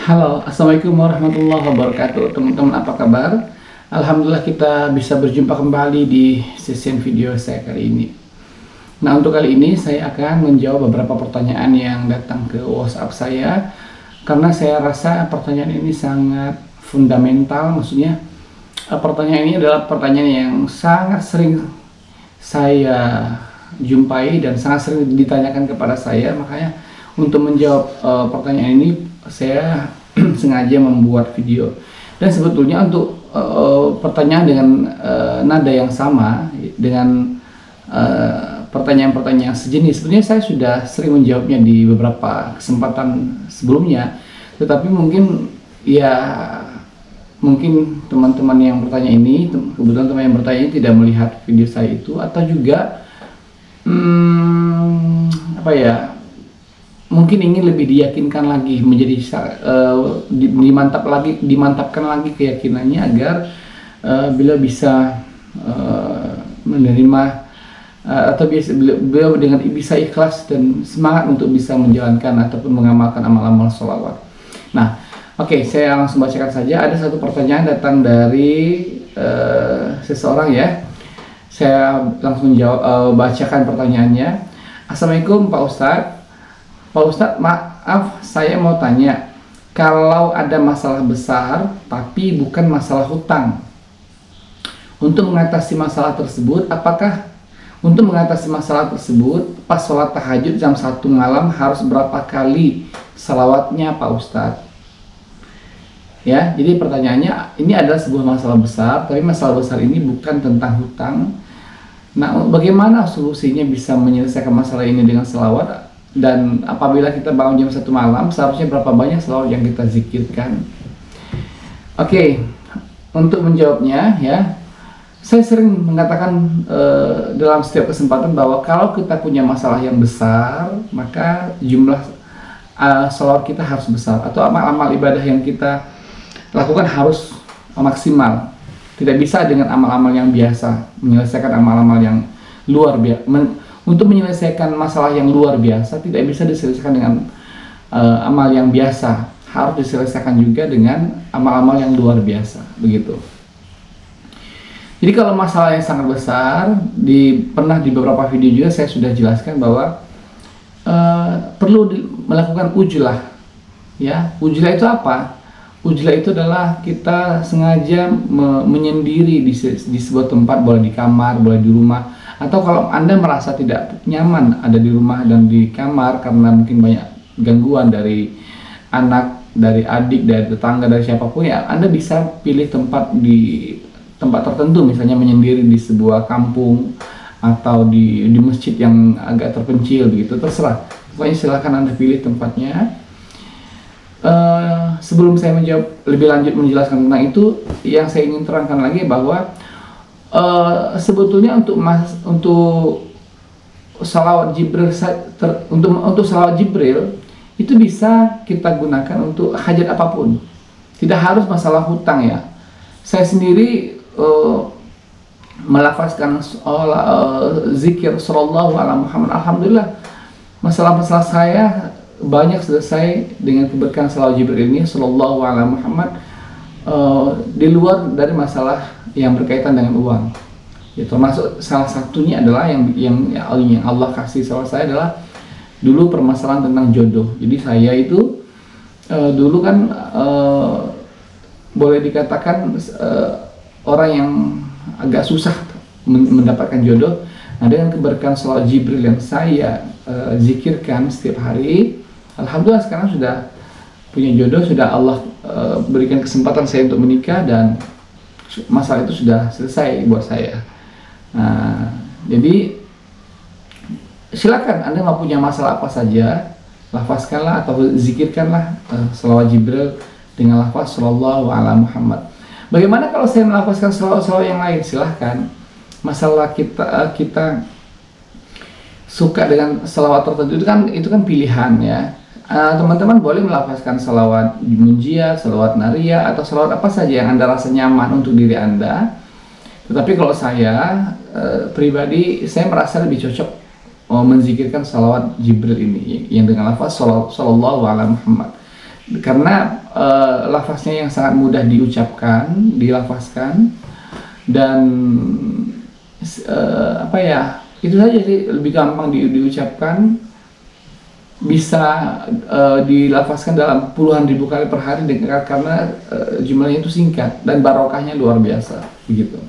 Halo, assalamualaikum warahmatullahi wabarakatuh. Teman-teman, apa kabar? Alhamdulillah kita bisa berjumpa kembali di sesi video saya kali ini. Nah, untuk kali ini saya akan menjawab beberapa pertanyaan yang datang ke WhatsApp saya, karena saya rasa pertanyaan ini sangat fundamental. Maksudnya pertanyaan ini adalah pertanyaan yang sangat sering saya jumpai dan sangat sering ditanyakan kepada saya. Makanya untuk menjawab pertanyaan ini saya sengaja membuat video. Dan sebetulnya untuk pertanyaan dengan nada yang sama, dengan pertanyaan-pertanyaan sejenis, sebenarnya saya sudah sering menjawabnya di beberapa kesempatan sebelumnya. Tetapi mungkin teman-teman yang bertanya ini, kebetulan teman yang bertanya ini tidak melihat video saya itu, atau juga mungkin ingin lebih diyakinkan lagi, menjadi dimantapkan lagi keyakinannya agar beliau bisa menerima atau beliau dengan bisa ikhlas dan semangat untuk bisa menjalankan ataupun mengamalkan amal-amal sholawat. Nah, oke, saya langsung bacakan saja. Ada satu pertanyaan datang dari seseorang ya. Saya langsung bacakan pertanyaannya. Assalamualaikum Pak Ustadz. Pak Ustadz, maaf, saya mau tanya, kalau ada masalah besar tapi bukan masalah hutang, untuk mengatasi masalah tersebut, pas sholat tahajud jam 1 malam harus berapa kali salawatnya Pak Ustadz? Ya, jadi pertanyaannya, ini adalah sebuah masalah besar, tapi masalah besar ini bukan tentang hutang. Nah, bagaimana solusinya bisa menyelesaikan masalah ini dengan salawat? Dan apabila kita bangun jam 1 malam, seharusnya berapa banyak salawat yang kita zikirkan? Oke, untuk menjawabnya ya, saya sering mengatakan dalam setiap kesempatan bahwa kalau kita punya masalah yang besar, maka jumlah salawat kita harus besar, atau amal-amal ibadah yang kita lakukan harus maksimal. Tidak bisa dengan amal-amal yang biasa menyelesaikan amal-amal yang luar biasa. Untuk menyelesaikan masalah yang luar biasa tidak bisa diselesaikan dengan amal yang biasa, harus diselesaikan juga dengan amal-amal yang luar biasa, begitu. Jadi kalau masalah yang sangat besar, pernah di beberapa video juga saya sudah jelaskan bahwa perlu melakukan ujlah. Ya, ujlah itu apa? Ujlah itu adalah kita sengaja menyendiri di sebuah tempat, boleh di kamar, boleh di rumah. Atau kalau Anda merasa tidak nyaman ada di rumah dan di kamar karena mungkin banyak gangguan dari anak, dari adik, dari tetangga, dari siapapun, ya Anda bisa pilih tempat tertentu, misalnya menyendiri di sebuah kampung atau di masjid yang agak terpencil begitu, terserah. Pokoknya silahkan Anda pilih tempatnya. Sebelum saya menjawab lebih lanjut menjelaskan tentang itu, yang saya ingin terangkan lagi bahwa sebetulnya untuk salawat Jibril, untuk salawat Jibril itu bisa kita gunakan untuk hajat apapun, tidak harus masalah hutang ya. Saya sendiri melafazkan zikir sallallahu ala Muhammad, alhamdulillah masalah-masalah saya banyak selesai dengan keberkahan salawat Jibril ini sallallahu ala Muhammad, di luar dari masalah yang berkaitan dengan uang. Ya, termasuk salah satunya adalah yang Allah kasih sama saya adalah dulu permasalahan tentang jodoh. Jadi saya itu dulu kan boleh dikatakan orang yang agak susah mendapatkan jodoh. Nah, dengan keberkahan salawat Jibril yang saya zikirkan setiap hari, alhamdulillah sekarang sudah punya jodoh, sudah Allah berikan kesempatan saya untuk menikah, dan masalah itu sudah selesai buat saya. Nah, jadi silakan Anda mau punya masalah apa saja, lafazkanlah atau zikirkanlah salawat Jibril dengan lafaz sallallahu ala Muhammad. Bagaimana kalau saya melafazkan salawat yang lain? Silahkan. Masalah kita suka dengan salawat tertentu itu kan pilihan ya. Teman-teman boleh melafazkan salawat munjiat, salawat naria, atau salawat apa saja yang Anda rasa nyaman untuk diri Anda. Tetapi kalau saya pribadi, saya merasa lebih cocok menzikirkan salawat Jibril ini yang dengan lafaz sallallahu ala Muhammad, karena lafaznya yang sangat mudah diucapkan, dilafazkan, dan apa ya, itu saja sih, lebih gampang diucapkan, bisa dilafazkan dalam puluhan ribu kali per hari karena jumlahnya itu singkat dan barokahnya luar biasa begitu.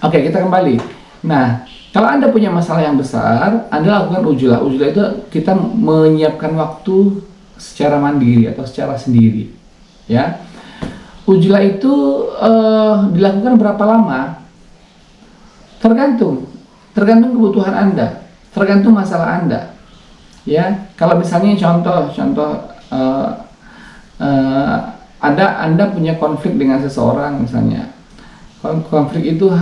Oke, kita kembali. Nah, kalau Anda punya masalah yang besar, Anda lakukan ujulah. Ujulah itu kita menyiapkan waktu secara mandiri atau secara sendiri, ya. Ujulah itu dilakukan berapa lama? Tergantung kebutuhan Anda, tergantung masalah Anda. Ya, kalau misalnya contoh Anda punya konflik dengan seseorang misalnya. Konflik itu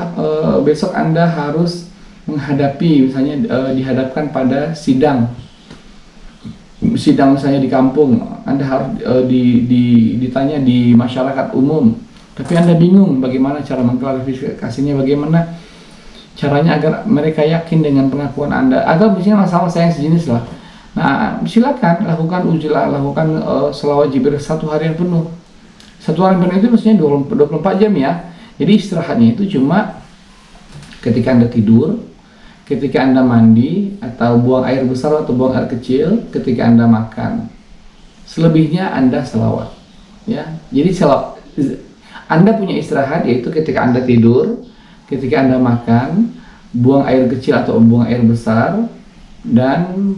besok Anda harus menghadapi, misalnya dihadapkan pada sidang misalnya di kampung, Anda harus ditanya di masyarakat umum, tapi Anda bingung bagaimana cara mengklarifikasinya, bagaimana caranya agar mereka yakin dengan pengakuan Anda, agar misalnya masalah saya yang sejenis lah. Nah, silakan lakukan ujulah, lakukan selawat Jibril 1 harian penuh. 1 harian penuh itu maksudnya 24 jam ya. Jadi istirahatnya itu cuma ketika Anda tidur, ketika Anda mandi atau buang air besar atau buang air kecil, ketika Anda makan. Selebihnya Anda selawat. Ya. Jadi Anda punya istirahat yaitu ketika Anda tidur, ketika Anda makan, buang air kecil atau buang air besar, dan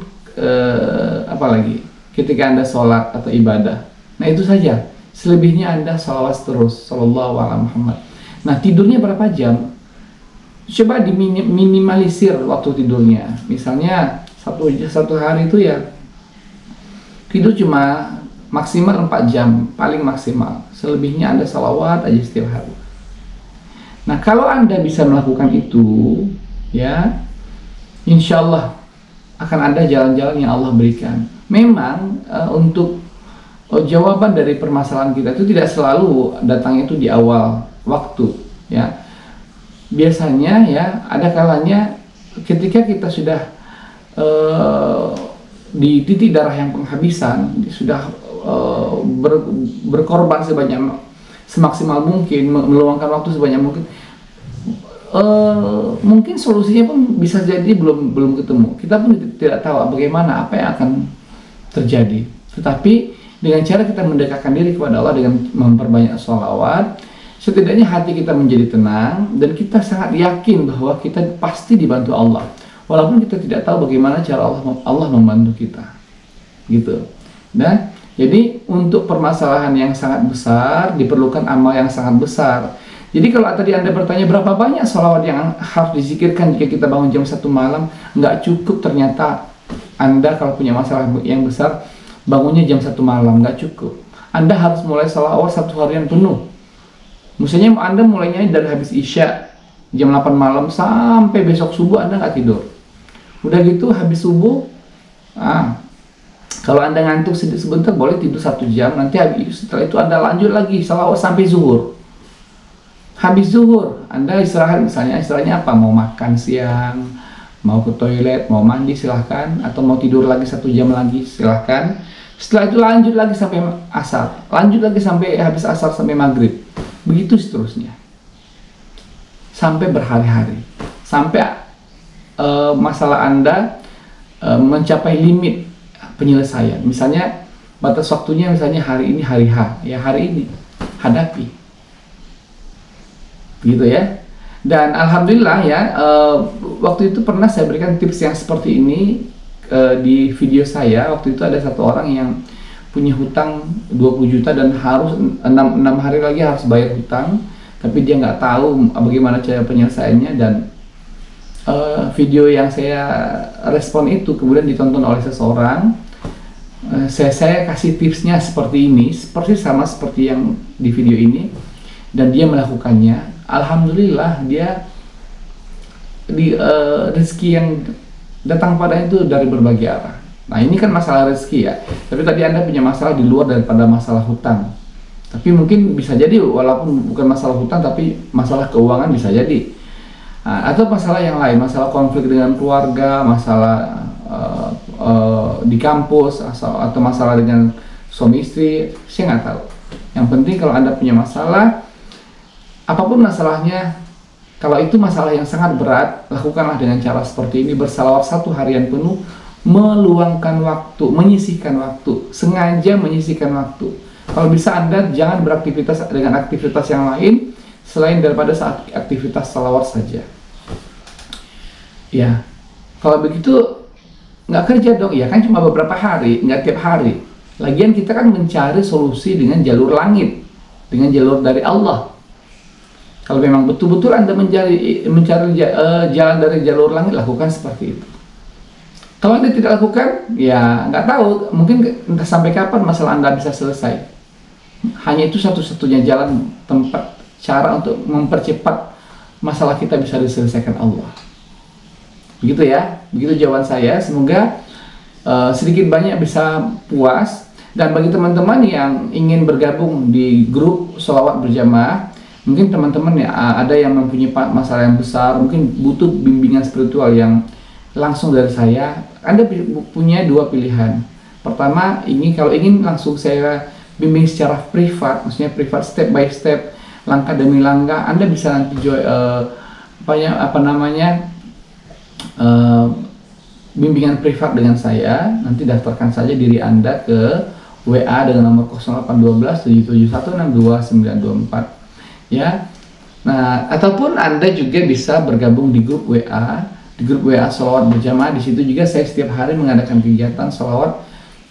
apalagi ketika Anda sholat atau ibadah. Nah, itu saja. Selebihnya Anda salawat terus, sallallahu alaihi Muhammad. Nah, tidurnya berapa jam? Coba diminimalisir waktu tidurnya. Misalnya satu hari itu ya tidur cuma maksimal 4 jam, paling maksimal. Selebihnya Anda salawat aja setiap hari. Nah, kalau Anda bisa melakukan itu, ya, insya Allah akan ada jalan-jalan yang Allah berikan. Memang untuk jawaban dari permasalahan kita itu tidak selalu datangnya itu di awal waktu, ya. Biasanya ya ada kalanya ketika kita sudah di titik darah yang penghabisan, sudah berkorban semaksimal mungkin, meluangkan waktu sebanyak mungkin. Mungkin solusinya pun bisa jadi belum ketemu. Kita pun tidak tahu bagaimana, apa yang akan terjadi. Tetapi dengan cara kita mendekatkan diri kepada Allah dengan memperbanyak sholawat, setidaknya hati kita menjadi tenang dan kita sangat yakin bahwa kita pasti dibantu Allah. Walaupun kita tidak tahu bagaimana cara Allah membantu kita, gitu. Nah, jadi untuk permasalahan yang sangat besar diperlukan amal yang sangat besar. Jadi kalau tadi Anda bertanya berapa banyak sholawat yang harus dizikirkan jika kita bangun jam 1 malam, nggak cukup ternyata. Anda kalau punya masalah yang besar, bangunnya jam 1 malam, nggak cukup. Anda harus mulai sholawat 1 harian penuh. Misalnya Anda mulainya dari habis Isya, jam 8 malam sampai besok subuh Anda nggak tidur. Udah gitu habis subuh, kalau Anda ngantuk sebentar boleh tidur 1 jam, nanti setelah itu Anda lanjut lagi sholawat sampai zuhur. Habis zuhur, Anda istirahat, misalnya istirahatnya apa? Mau makan siang, mau ke toilet, mau mandi silahkan, atau mau tidur lagi 1 jam lagi silahkan. Setelah itu lanjut lagi sampai asar, lanjut lagi sampai habis asar sampai maghrib, begitu seterusnya, sampai berhari-hari, sampai masalah Anda mencapai limit penyelesaian. Misalnya batas waktunya misalnya hari ini hari H, ya hari ini hadapi, gitu ya. Dan alhamdulillah ya, waktu itu pernah saya berikan tips yang seperti ini di video saya. Waktu itu ada satu orang yang punya hutang 20 juta dan harus 6 hari lagi harus bayar hutang, tapi dia nggak tahu bagaimana cara penyelesaiannya. Dan video yang saya respon itu kemudian ditonton oleh seseorang. Saya kasih tipsnya seperti ini, seperti sama seperti yang di video ini, dan dia melakukannya. Alhamdulillah dia rezeki yang datang pada itu dari berbagai arah. Nah, ini kan masalah rezeki ya. Tapi tadi Anda punya masalah di luar daripada masalah hutang. Tapi mungkin bisa jadi walaupun bukan masalah hutang tapi masalah keuangan bisa jadi. Atau masalah yang lain, masalah konflik dengan keluarga, masalah di kampus, atau masalah dengan suami istri, saya nggak tahu. Yang penting kalau Anda punya masalah, apapun masalahnya, kalau itu masalah yang sangat berat, lakukanlah dengan cara seperti ini, bersalawat 1 harian penuh, meluangkan waktu, menyisihkan waktu, sengaja menyisihkan waktu. Kalau bisa Anda jangan beraktivitas dengan aktivitas yang lain selain daripada saat aktivitas salawat saja. Ya, kalau begitu nggak kerja dong, ya kan cuma beberapa hari, nggak tiap hari. Lagian kita kan mencari solusi dengan jalur langit, dengan jalur dari Allah. Kalau memang betul-betul Anda mencari jalan dari jalur langit, lakukan seperti itu. Kalau Anda tidak lakukan, ya nggak tahu, mungkin entah sampai kapan masalah Anda bisa selesai. Hanya itu satu-satunya jalan, tempat, cara untuk mempercepat masalah kita bisa diselesaikan Allah. Begitu ya, begitu jawaban saya. Semoga sedikit banyak bisa puas. Dan bagi teman-teman yang ingin bergabung di grup sholawat berjamaah, mungkin teman-teman ya ada yang mempunyai masalah yang besar, mungkin butuh bimbingan spiritual yang langsung dari saya. Anda punya 2 pilihan. Pertama, kalau ingin langsung saya bimbing secara privat, maksudnya privat step by step, langkah demi langkah, Anda bisa nanti bimbingan privat dengan saya. Nanti daftarkan saja diri Anda ke WA dengan nomor 0812 771 62924 ya. Nah, ataupun Anda juga bisa bergabung di grup WA, sholawat berjamaah. Di situ juga saya setiap hari mengadakan kegiatan sholawat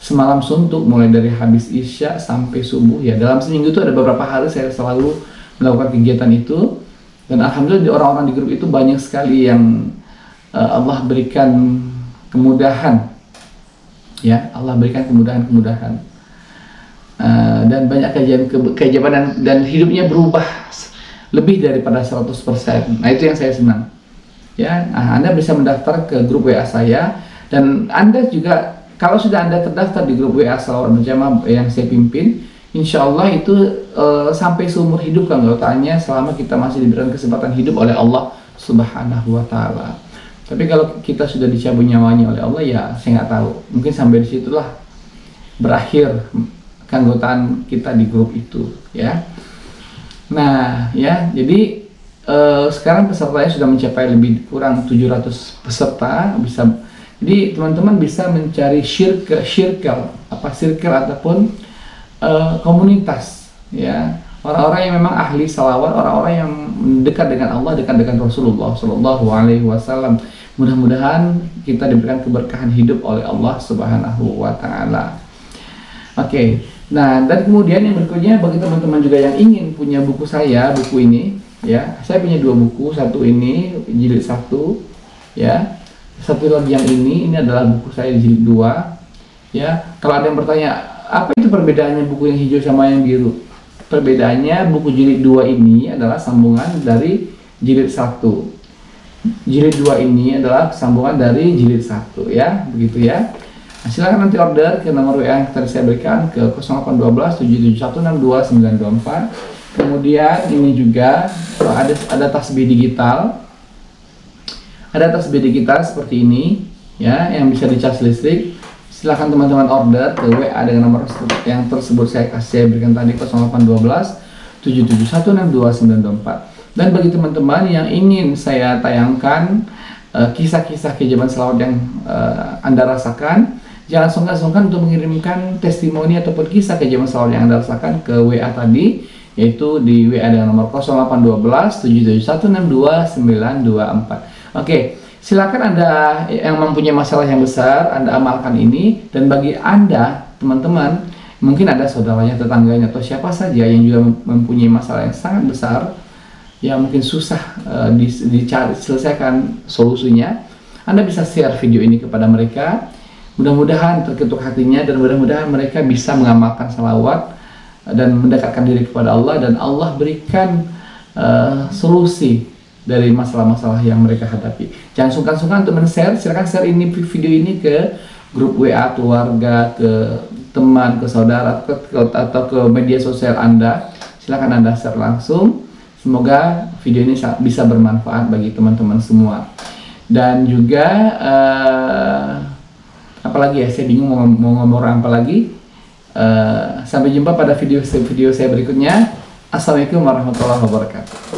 semalam suntuk, mulai dari habis isya sampai subuh ya. Dalam seminggu itu ada beberapa hari saya selalu melakukan kegiatan itu, dan alhamdulillah orang-orang di grup itu banyak sekali yang Allah berikan kemudahan ya, Allah berikan kemudahan dan banyak keajaiban dan hidupnya berubah lebih daripada 100%. Nah, itu yang saya senang ya. Nah, Anda bisa mendaftar ke grup WA saya, dan Anda juga kalau sudah Anda terdaftar di grup WA sholawat berjamaah yang saya pimpin, insya Allah itu sampai seumur hidup keanggotaannya, selama kita masih diberikan kesempatan hidup oleh Allah Subhanahu wa Ta'ala. Tapi kalau kita sudah dicabut nyawanya oleh Allah, ya saya nggak tahu, mungkin sampai disitulah berakhir keanggotaan kita di grup itu ya. Nah ya, jadi sekarang pesertanya sudah mencapai lebih kurang 700 peserta. Jadi teman-teman bisa mencari circle ataupun komunitas ya, orang-orang yang memang ahli salawat, orang-orang yang dekat dengan Allah, dekat dengan Rasulullah Shallallahu Alaihi Wasallam. Mudah-mudahan kita diberikan keberkahan hidup oleh Allah Subhanahu wa Ta'ala. Oke, nah dan kemudian yang berikutnya, bagi teman-teman juga yang ingin punya buku saya, buku ini ya, saya punya 2 buku. Satu ini jilid 1 ya, satu lagi yang ini adalah buku saya jilid 2 ya. Kalau ada yang bertanya, apa itu perbedaannya buku yang hijau sama yang biru? Perbedaannya, buku jilid 2 ini adalah sambungan dari jilid 1. Jilid 2 ini adalah sambungan dari jilid 1 ya, begitu ya. Nah, silakan nanti order ke nomor WA yang tadi saya berikan, ke 0812 771 62924. Kemudian ini juga ada tasbih digital. Ada tasbih digital seperti ini ya, yang bisa dicas listrik. Silakan teman-teman order ke WA dengan nomor yang tersebut saya berikan tadi, 0812 771 62924. Dan bagi teman-teman yang ingin saya tayangkan kisah-kisah keajaiban selawat yang Anda rasakan, jangan sungkan-sungkan untuk mengirimkan testimoni ataupun kisah keajaiban selawat yang Anda rasakan ke WA tadi, yaitu di WA dengan nomor 0812 771 62924. Oke, silakan Anda yang mempunyai masalah yang besar, Anda amalkan ini. Dan bagi Anda, teman-teman, mungkin ada saudaranya, tetangganya, atau siapa saja yang juga mempunyai masalah yang sangat besar, yang mungkin susah dicari selesaikan solusinya, Anda bisa share video ini kepada mereka. Mudah-mudahan terketuk hatinya, dan mudah-mudahan mereka bisa mengamalkan salawat dan mendekatkan diri kepada Allah, dan Allah berikan solusi dari masalah-masalah yang mereka hadapi. Jangan sungkan-sungkan untuk men-share. Silakan share video ini ke grup WA keluarga, ke teman, ke saudara, atau ke media sosial Anda. Silakan Anda share langsung, Semoga video ini bisa bermanfaat bagi teman-teman semua. Dan juga apalagi ya, saya bingung mau ngomong apa lagi. Sampai jumpa pada video saya berikutnya. Assalamualaikum warahmatullahi wabarakatuh.